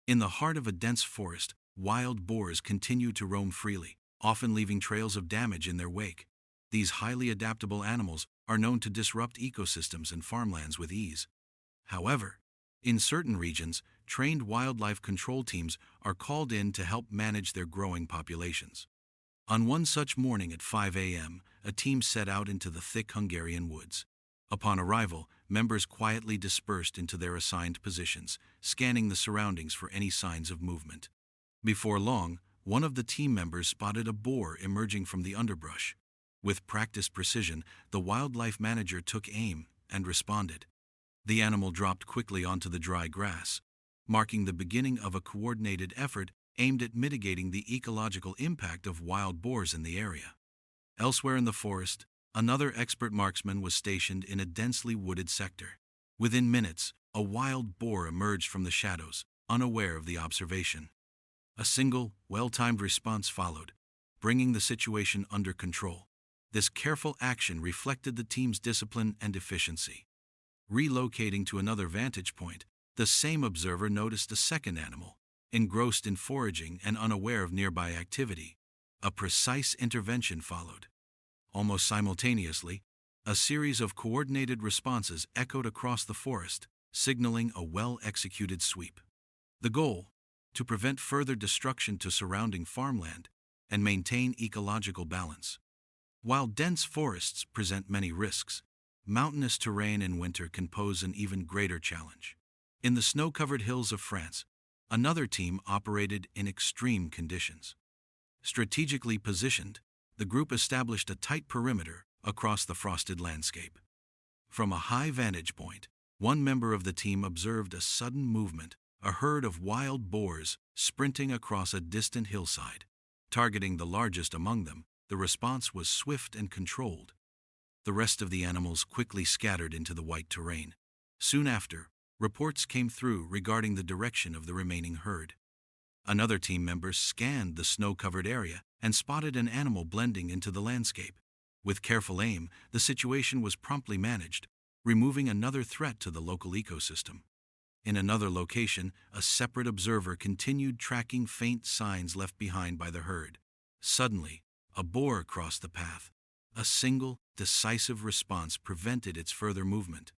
In the heart of a dense forest, wild boars continue to roam freely, often leaving trails of damage in their wake. These highly adaptable animals are known to disrupt ecosystems and farmlands with ease. However, in certain regions, trained wildlife control teams are called in to help manage their growing populations. On one such morning at 5 a.m., a team set out into the thick Hungarian woods. Upon arrival, members quietly dispersed into their assigned positions, scanning the surroundings for any signs of movement. Before long, one of the team members spotted a boar emerging from the underbrush. With practiced precision, the wildlife manager took aim and responded. The animal dropped quickly onto the dry grass, marking the beginning of a coordinated effort aimed at mitigating the ecological impact of wild boars in the area. Elsewhere in the forest, another expert marksman was stationed in a densely wooded sector. Within minutes, a wild boar emerged from the shadows, unaware of the observation. A single, well-timed response followed, bringing the situation under control. This careful action reflected the team's discipline and efficiency. Relocating to another vantage point, the same observer noticed a second animal, engrossed in foraging and unaware of nearby activity. A precise intervention followed. Almost simultaneously, a series of coordinated responses echoed across the forest, signaling a well-executed sweep. The goal: to prevent further destruction to surrounding farmland and maintain ecological balance. While dense forests present many risks, mountainous terrain in winter can pose an even greater challenge. In the snow-covered hills of France, another team operated in extreme conditions. Strategically positioned, the group established a tight perimeter across the frosted landscape. From a high vantage point, one member of the team observed a sudden movement, a herd of wild boars sprinting across a distant hillside. Targeting the largest among them, the response was swift and controlled. The rest of the animals quickly scattered into the white terrain. Soon after, reports came through regarding the direction of the remaining herd. Another team member scanned the snow-covered area and spotted an animal blending into the landscape. With careful aim, the situation was promptly managed, removing another threat to the local ecosystem. In another location, a separate observer continued tracking faint signs left behind by the herd. Suddenly, a boar crossed the path. A single, decisive response prevented its further movement.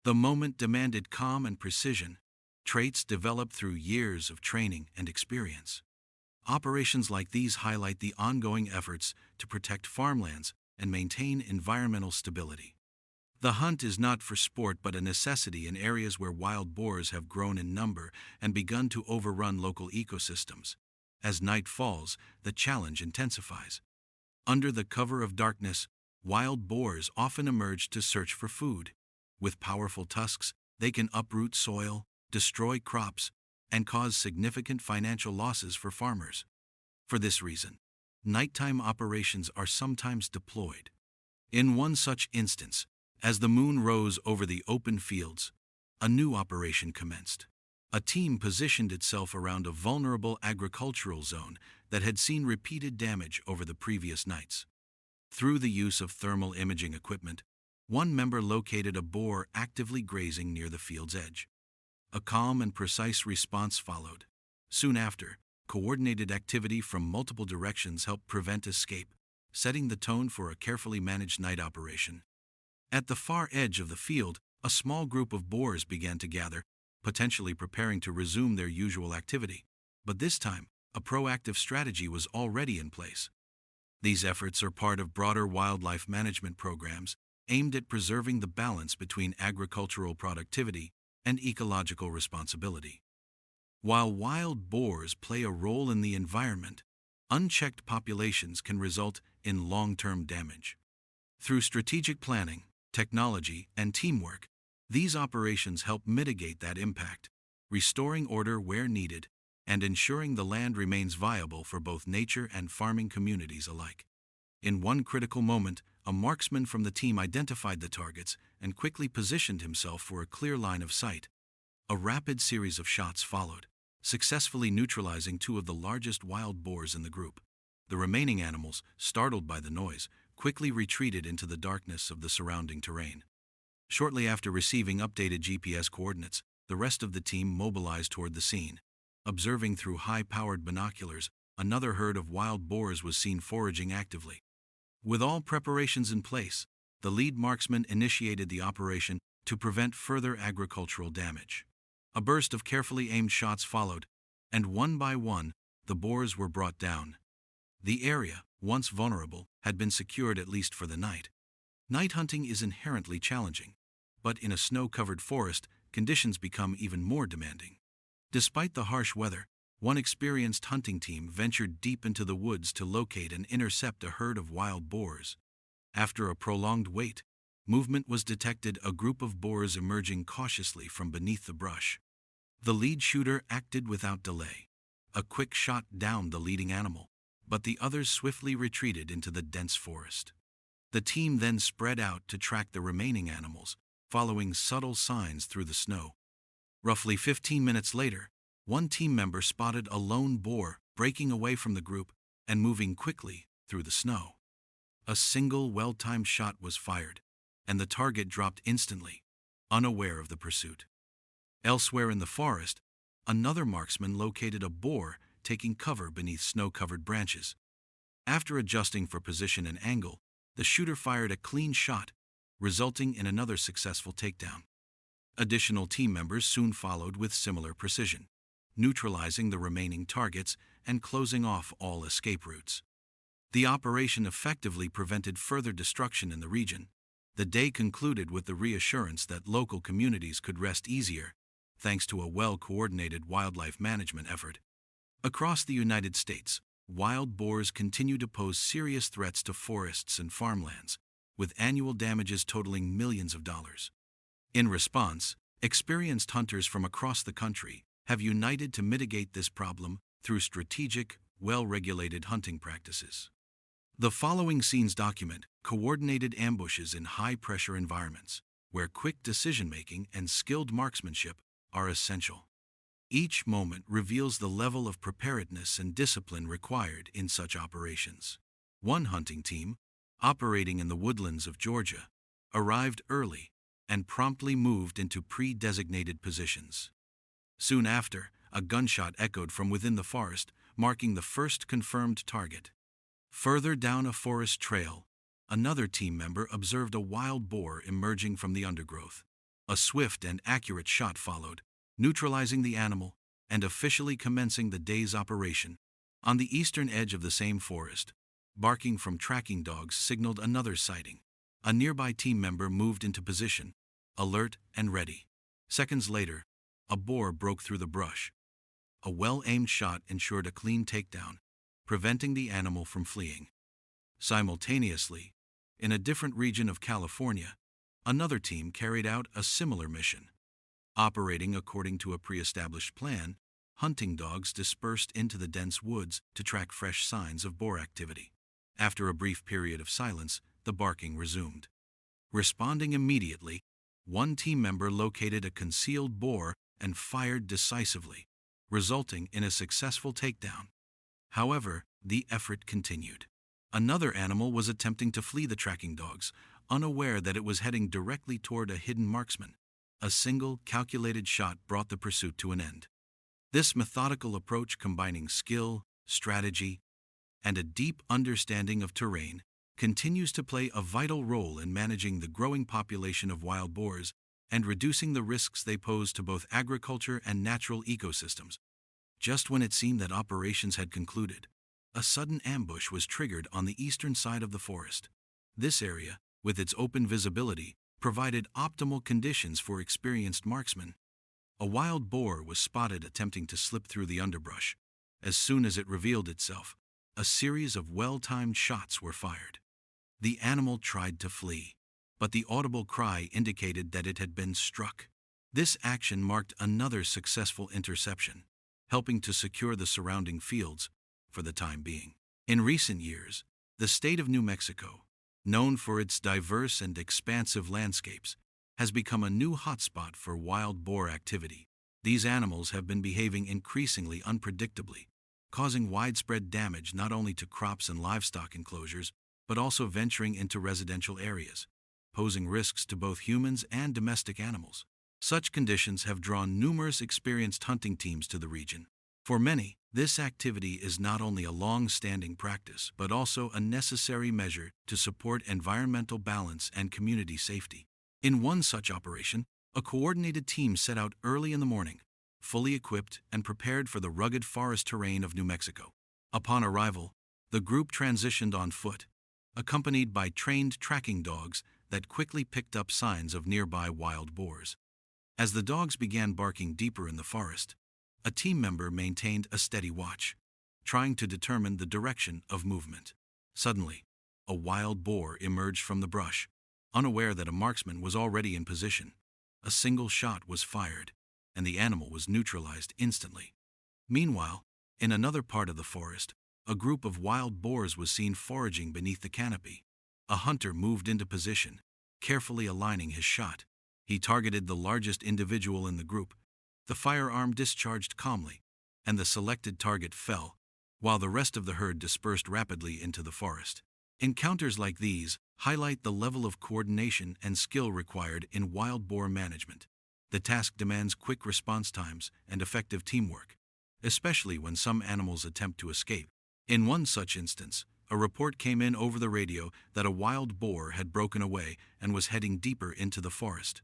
The moment demanded calm and precision, traits developed through years of training and experience. Operations like these highlight the ongoing efforts to protect farmlands and maintain environmental stability. The hunt is not for sport but a necessity in areas where wild boars have grown in number and begun to overrun local ecosystems. As night falls, the challenge intensifies. Under the cover of darkness, wild boars often emerge to search for food. With powerful tusks, they can uproot soil, destroy crops, and cause significant financial losses for farmers. For this reason, nighttime operations are sometimes deployed. In one such instance, as the moon rose over the open fields, a new operation commenced. A team positioned itself around a vulnerable agricultural zone that had seen repeated damage over the previous nights. Through the use of thermal imaging equipment, one member located a boar actively grazing near the field's edge. A calm and precise response followed. Soon after, coordinated activity from multiple directions helped prevent escape, setting the tone for a carefully managed night operation. At the far edge of the field, a small group of boars began to gather, potentially preparing to resume their usual activity. But this time, a proactive strategy was already in place. These efforts are part of broader wildlife management programs aimed at preserving the balance between agricultural productivity and ecological responsibility. While wild boars play a role in the environment, unchecked populations can result in long-term damage. Through strategic planning, technology, and teamwork, these operations help mitigate that impact, restoring order where needed, and ensuring the land remains viable for both nature and farming communities alike. In one critical moment, a marksman from the team identified the targets and quickly positioned himself for a clear line of sight. A rapid series of shots followed, successfully neutralizing two of the largest wild boars in the group. The remaining animals, startled by the noise, quickly retreated into the darkness of the surrounding terrain. Shortly after receiving updated GPS coordinates, the rest of the team mobilized toward the scene. Observing through high-powered binoculars, another herd of wild boars was seen foraging actively. With all preparations in place, the lead marksman initiated the operation to prevent further agricultural damage. A burst of carefully aimed shots followed, and one by one, the boars were brought down. The area, once vulnerable, had been secured at least for the night. Night hunting is inherently challenging, but in a snow-covered forest, conditions become even more demanding. Despite the harsh weather, one experienced hunting team ventured deep into the woods to locate and intercept a herd of wild boars. After a prolonged wait, movement was detected, a group of boars emerging cautiously from beneath the brush. The lead shooter acted without delay. A quick shot downed the leading animal, but the others swiftly retreated into the dense forest. The team then spread out to track the remaining animals, following subtle signs through the snow. Roughly 15 minutes later, one team member spotted a lone boar breaking away from the group and moving quickly through the snow. A single well-timed shot was fired, and the target dropped instantly, unaware of the pursuit. Elsewhere in the forest, another marksman located a boar taking cover beneath snow-covered branches. After adjusting for position and angle, the shooter fired a clean shot, resulting in another successful takedown. Additional team members soon followed with similar precision, neutralizing the remaining targets and closing off all escape routes. The operation effectively prevented further destruction in the region. The day concluded with the reassurance that local communities could rest easier, thanks to a well-coordinated wildlife management effort. Across the United States, wild boars continue to pose serious threats to forests and farmlands, with annual damages totaling millions of dollars. In response, experienced hunters from across the country have united to mitigate this problem through strategic, well-regulated hunting practices. The following scenes document coordinated ambushes in high-pressure environments, where quick decision-making and skilled marksmanship are essential. Each moment reveals the level of preparedness and discipline required in such operations. One hunting team, operating in the woodlands of Georgia, arrived early and promptly moved into pre-designated positions. Soon after, a gunshot echoed from within the forest, marking the first confirmed target. Further down a forest trail, another team member observed a wild boar emerging from the undergrowth. A swift and accurate shot followed, neutralizing the animal and officially commencing the day's operation. On the eastern edge of the same forest, barking from tracking dogs signaled another sighting. A nearby team member moved into position, alert and ready. Seconds later, a boar broke through the brush. A well-aimed shot ensured a clean takedown, preventing the animal from fleeing. Simultaneously, in a different region of California, another team carried out a similar mission. Operating according to a pre-established plan, hunting dogs dispersed into the dense woods to track fresh signs of boar activity. After a brief period of silence, the barking resumed. Responding immediately, one team member located a concealed boar and fired decisively, resulting in a successful takedown. However, the effort continued. Another animal was attempting to flee the tracking dogs, unaware that it was heading directly toward a hidden marksman. A single, calculated shot brought the pursuit to an end. This methodical approach, combining skill, strategy, and a deep understanding of terrain, continues to play a vital role in managing the growing population of wild boars and reducing the risks they pose to both agriculture and natural ecosystems. Just when it seemed that operations had concluded, a sudden ambush was triggered on the eastern side of the forest. This area, with its open visibility, provided optimal conditions for experienced marksmen. A wild boar was spotted attempting to slip through the underbrush. As soon as it revealed itself, a series of well-timed shots were fired. The animal tried to flee, but the audible cry indicated that it had been struck. This action marked another successful interception, helping to secure the surrounding fields for the time being. In recent years, the state of New Mexico, known for its diverse and expansive landscapes, has become a new hotspot for wild boar activity. These animals have been behaving increasingly unpredictably, causing widespread damage not only to crops and livestock enclosures, but also venturing into residential areas, posing risks to both humans and domestic animals. Such conditions have drawn numerous experienced hunting teams to the region, For many, this activity is not only a long-standing practice but also a necessary measure to support environmental balance and community safety. In one such operation, a coordinated team set out early in the morning, fully equipped and prepared for the rugged forest terrain of New Mexico. Upon arrival, the group transitioned on foot, accompanied by trained tracking dogs that quickly picked up signs of nearby wild boars. As the dogs began barking deeper in the forest, a team member maintained a steady watch, trying to determine the direction of movement. Suddenly, a wild boar emerged from the brush, unaware that a marksman was already in position. A single shot was fired, and the animal was neutralized instantly. Meanwhile, in another part of the forest, a group of wild boars was seen foraging beneath the canopy. A hunter moved into position, carefully aligning his shot. He targeted the largest individual in the group. The firearm discharged calmly, and the selected target fell, while the rest of the herd dispersed rapidly into the forest. Encounters like these highlight the level of coordination and skill required in wild boar management. The task demands quick response times and effective teamwork, especially when some animals attempt to escape. In one such instance, a report came in over the radio that a wild boar had broken away and was heading deeper into the forest.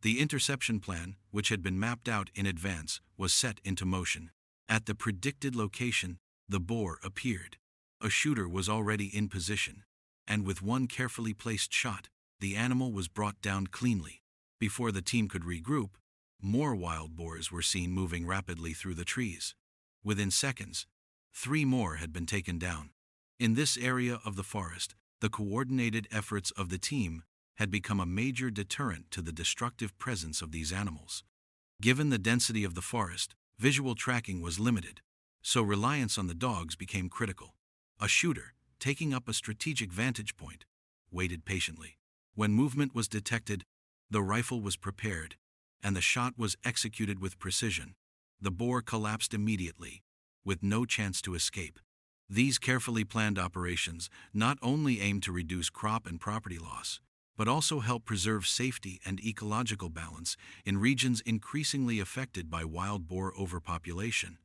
The interception plan, which had been mapped out in advance, was set into motion. At the predicted location, the boar appeared. A shooter was already in position, and with one carefully placed shot, the animal was brought down cleanly. Before the team could regroup, more wild boars were seen moving rapidly through the trees. Within seconds, 3 more had been taken down. In this area of the forest, the coordinated efforts of the team had become a major deterrent to the destructive presence of these animals. Given the density of the forest, visual tracking was limited, so reliance on the dogs became critical. A shooter, taking up a strategic vantage point, waited patiently. When movement was detected, the rifle was prepared, and the shot was executed with precision. The boar collapsed immediately, with no chance to escape. These carefully planned operations not only aim to reduce crop and property loss, but also help preserve safety and ecological balance in regions increasingly affected by wild boar overpopulation.